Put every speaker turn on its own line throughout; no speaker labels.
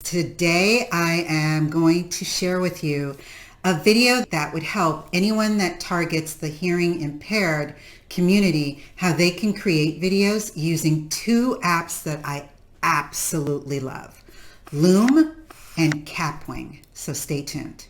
Today I am going to share with you a video that would help anyone that targets the hearing impaired community, how they can create videos using two apps that I absolutely love, Loom and Kapwing. So stay tuned.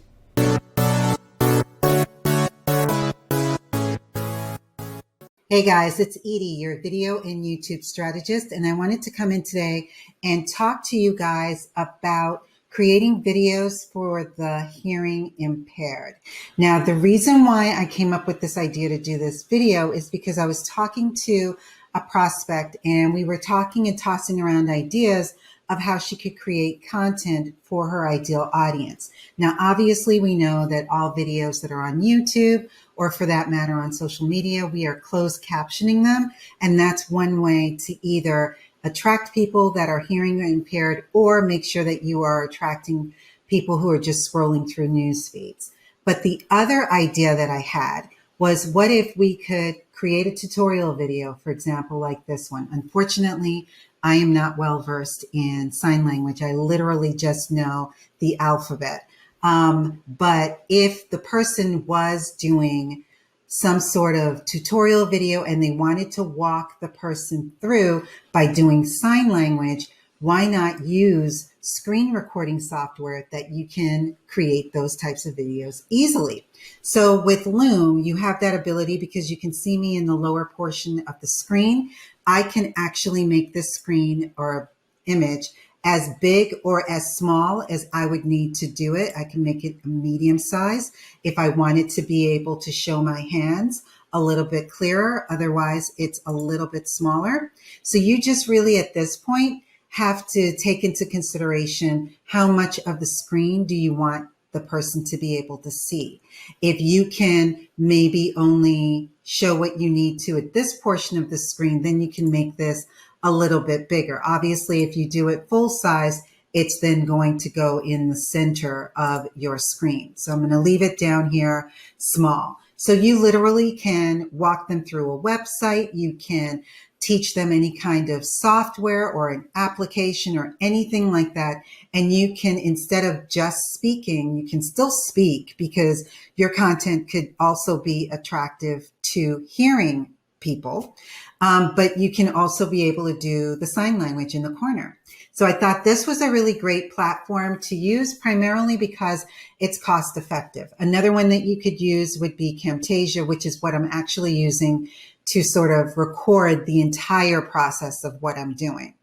Hey guys, it's Edie, your video and YouTube strategist, and I wanted to come in today and talk to you guys about creating videos for the hearing impaired. Now, the reason why I came up with this idea to do this video is because I was talking to a prospect and we were talking and tossing around ideas of how she could create content for her ideal audience. Now, obviously, we know that all videos that are on YouTube, or for that matter on social media, we are closed captioning them. And that's one way to either attract people that are hearing impaired or make sure that you are attracting people who are just scrolling through news feeds. But the other idea that I had was, what if we could create a tutorial video, for example, like this one? Unfortunately, I am not well versed in sign language. I literally just know the alphabet. But if the person was doing some sort of tutorial video and they wanted to walk the person through by doing sign language, why not use screen recording software that you can create those types of videos easily? So with Loom, you have that ability because you can see me in the lower portion of the screen. I can actually make this screen or image as big or as small as I would need to do it. I can make it a medium size if I wanted to be able to show my hands a little bit clearer. Otherwise, it's a little bit smaller. So you just really at this point have to take into consideration how much of the screen do you want the person to be able to see. If you can maybe only show what you need to at this portion of the screen, then you can make this a little bit bigger. Obviously, if you do it full size, it's then going to go in the center of your screen. So I'm going to leave it down here small. So you literally can walk them through a website. You can teach them any kind of software or an application or anything like that. And you can, instead of just speaking, you can still speak because your content could also be attractive to hearing people. But you can also be able to do the sign language in the corner. So I thought this was a really great platform to use, primarily because it's cost effective. Another one that you could use would be Camtasia, which is what I'm actually using to sort of record the entire process of what I'm doing.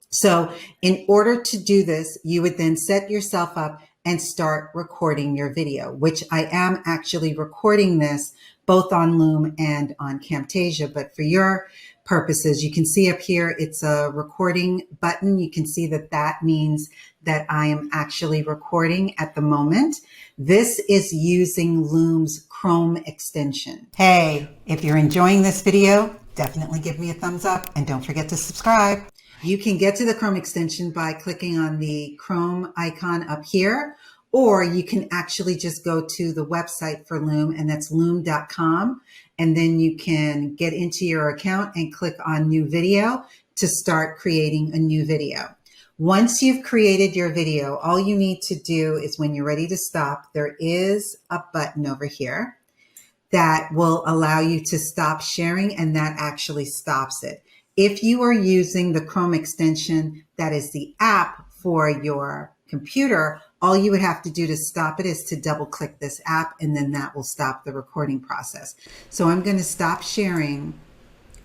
So in order to do this, you would then set yourself up and start recording your video, which I am actually recording this both on Loom and on Camtasia. But for your purposes, you can see up here, it's a recording button. You can see that that means that I am actually recording at the moment. This is using Loom's Chrome extension. Hey, if you're enjoying this video, definitely give me a thumbs up and don't forget to subscribe. You can get to the Chrome extension by clicking on the Chrome icon up here, or you can actually just go to the website for Loom, and that's loom.com. And then you can get into your account and click on new video to start creating a new video. Once you've created your video, all you need to do is, when you're ready to stop, there is a button over here that will allow you to stop sharing, and that actually stops it. If you are using the Chrome extension, that is the app for your computer, all you would have to do to stop it is to double click this app, and then that will stop the recording process. So I'm going to stop sharing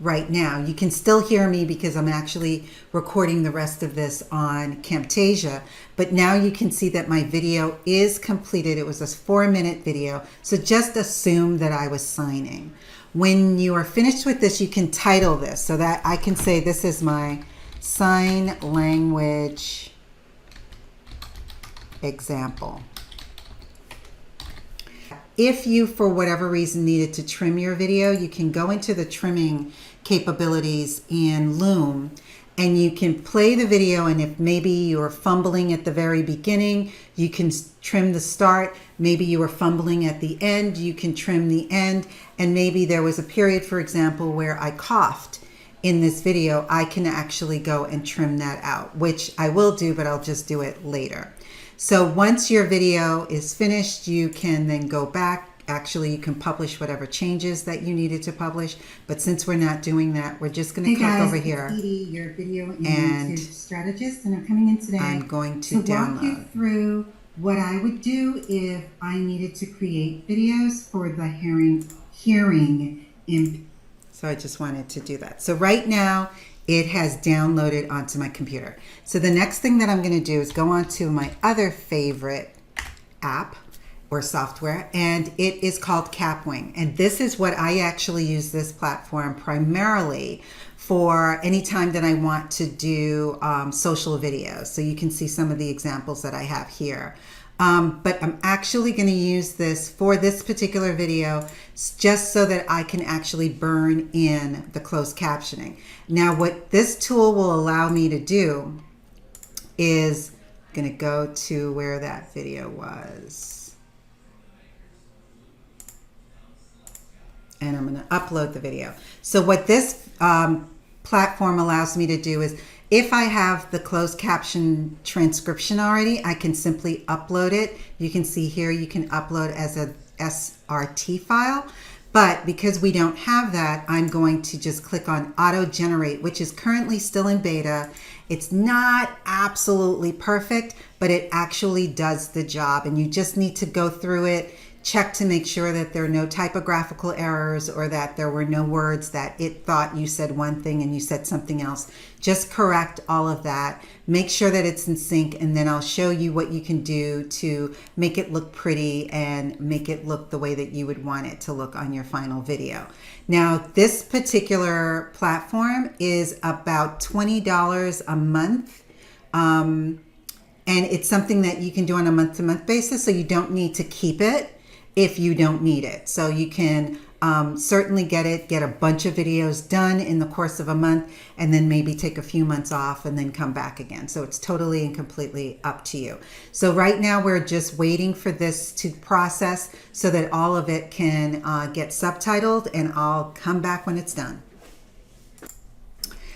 right now. You can still hear me because I'm actually recording the rest of this on Camtasia, but now you can see that my video is completed. It was a 4-minute video. So just assume that I was signing. When you are finished with this, you can title this so that I can say this is my sign language example. If you, for whatever reason, needed to trim your video, you can go into the trimming capabilities in Loom and you can play the video, and if maybe you're fumbling at the very beginning, you can trim the start. Maybe you were fumbling at the end, you can trim the end. And maybe there was a period, for example, where I coughed in this video, I can actually go and trim that out, which I will do, but I'll just do it later. So once your video is finished, you can then go back. Actually, you can publish whatever changes that you needed to publish. But since we're not doing that, we're just going to click over here. It's Edie, your video and YouTube strategist, and I'm coming in today. I'm going to walk you through what I would do if I needed to create videos for the hearing impaired. So I just wanted to do that. So right now it has downloaded onto my computer. So the next thing that I'm going to do is go on to my other favorite app or software, and it is called Kapwing. And this is what I actually use this platform primarily for any time that I want to do social videos. So you can see some of the examples that I have here. But I'm actually going to use this for this particular video just so that I can actually burn in the closed captioning. Now, what this tool will allow me to do is I'm going to go to where that video was. And I'm going to upload the video. So what this platform allows me to do is, if I have the closed caption transcription already, I can simply upload it. You can see here you can upload as a SRT file. But because we don't have that, I'm going to just click on auto generate, which is currently still in beta. It's not absolutely perfect, but it actually does the job. And you just need to go through it, check to make sure that there are no typographical errors or that there were no words that it thought you said one thing and you said something else. Just correct all of that. Make sure that it's in sync, and then I'll show you what you can do to make it look pretty and make it look the way that you would want it to look on your final video. Now, this particular platform is about $20 a month. And it's something that you can do on a month-to-month basis, so you don't need to keep it if you don't need it. So you can certainly get a bunch of videos done in the course of a month, and then maybe take a few months off and then come back again. So it's totally and completely up to you. So right now we're just waiting for this to process so that all of it can get subtitled, and I'll come back when it's done.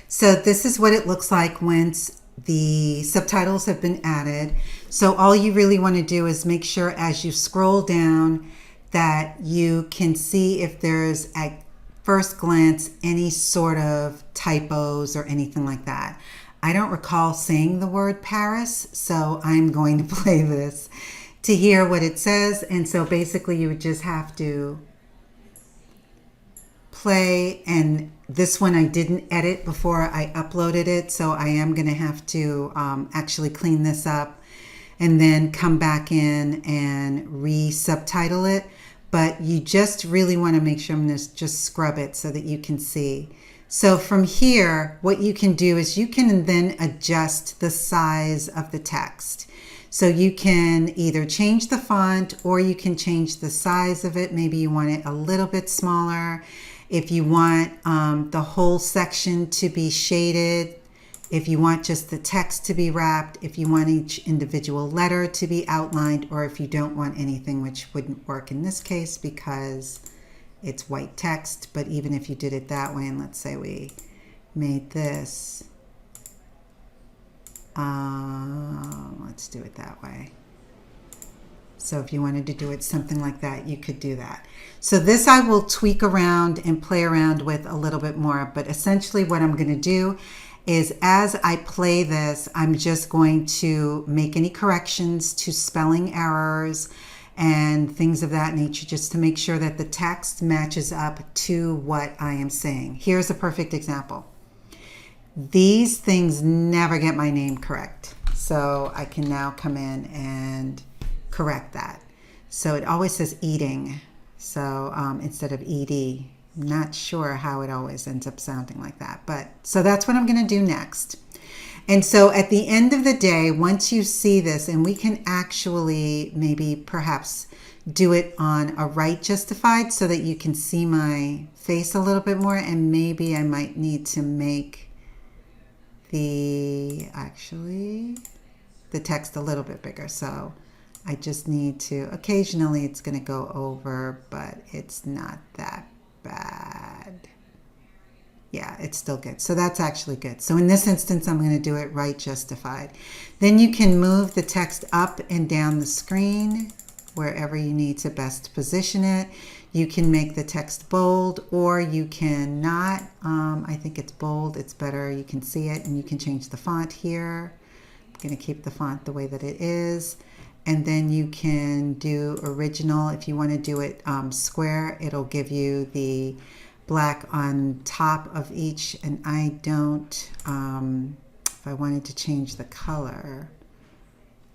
So this is what it looks like once the subtitles have been added. So all you really want to do is make sure as you scroll down that you can see if there's at first glance any sort of typos or anything like that. I don't recall saying the word Paris, so I'm going to play this to hear what it says. And so basically you would just have to play, and this one I didn't edit before I uploaded it, so I am going to have to actually clean this up and then come back in and re-subtitle it. But you just really want to make sure, I'm going to just scrub it so that you can see. So from here, what you can do is you can then adjust the size of the text. So you can either change the font or you can change the size of it. Maybe you want it a little bit smaller. If you want the whole section to be shaded, if you want just the text to be wrapped, if you want each individual letter to be outlined, or if you don't want anything, which wouldn't work in this case because it's white text. But even if you did it that way, and let's say we made this, let's do it that way. So if you wanted to do it something like that, you could do that. So this I will tweak around and play around with a little bit more, but essentially what I'm going to do is as I play this, I'm just going to make any corrections to spelling errors and things of that nature, just to make sure that the text matches up to what I am saying. Here's a perfect example. These things never get my name correct. So I can now come in and correct that. So it always says eating. So instead of ED, I'm not sure how it always ends up sounding like that. But so that's what I'm going to do next. And so at the end of the day, once you see this, and we can actually maybe perhaps do it on a right justified so that you can see my face a little bit more, and maybe I might need to make the text a little bit bigger. So I just need to, occasionally it's going to go over, but it's not that bad. Yeah, it's still good. So that's actually good. So in this instance, I'm going to do it right justified. Then you can move the text up and down the screen wherever you need to best position it. You can make the text bold, or you can not. I think it's bold. It's better. You can see it, and you can change the font here. I'm going to keep the font the way that it is. And then you can do original. If you want to do it square, it'll give you the black on top of each. And I don't, if I wanted to change the color,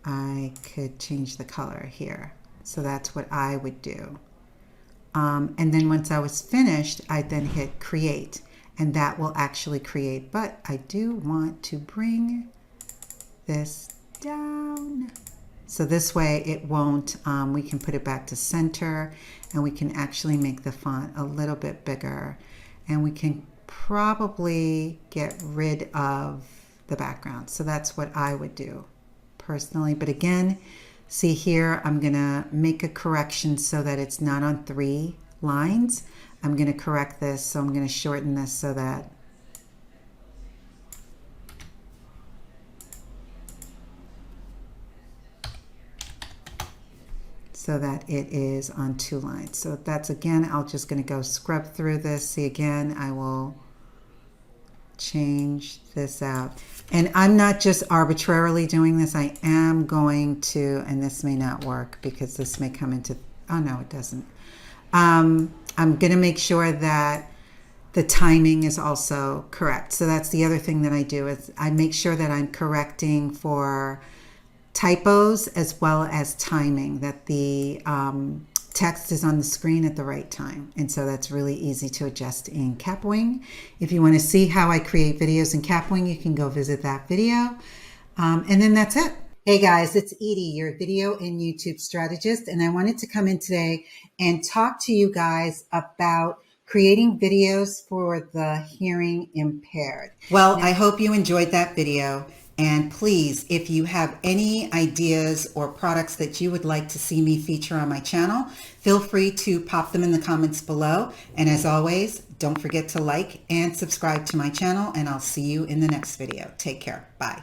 I could change the color here. So that's what I would do. And then once I was finished, I then hit create, and that will actually create. But I do want to bring this down. So this way it won't, we can put it back to center, and we can actually make the font a little bit bigger, and we can probably get rid of the background. So that's what I would do personally. But again, see here, I'm gonna make a correction so that it's not on 3 lines. I'm gonna correct this, so I'm gonna shorten this so that it is on 2 lines. So that's, again, I'm just going to go scrub through this. See, again, I will change this out. And I'm not just arbitrarily doing this. I am going to, and this may not work because this may come into, oh no, it doesn't. I'm going to make sure that the timing is also correct. So that's the other thing that I do, is I make sure that I'm correcting for typos as well as timing, that the text is on the screen at the right time. And so that's really easy to adjust in Kapwing. If you want to see how I create videos in Kapwing, you can go visit that video. And then that's it. Hey guys, it's Edie, your video and YouTube strategist, and I wanted to come in today and talk to you guys about creating videos for the hearing impaired. Well, I hope you enjoyed that video. And please, if you have any ideas or products that you would like to see me feature on my channel, feel free to pop them in the comments below. And as always, don't forget to like and subscribe to my channel, and I'll see you in the next video. Take care. Bye.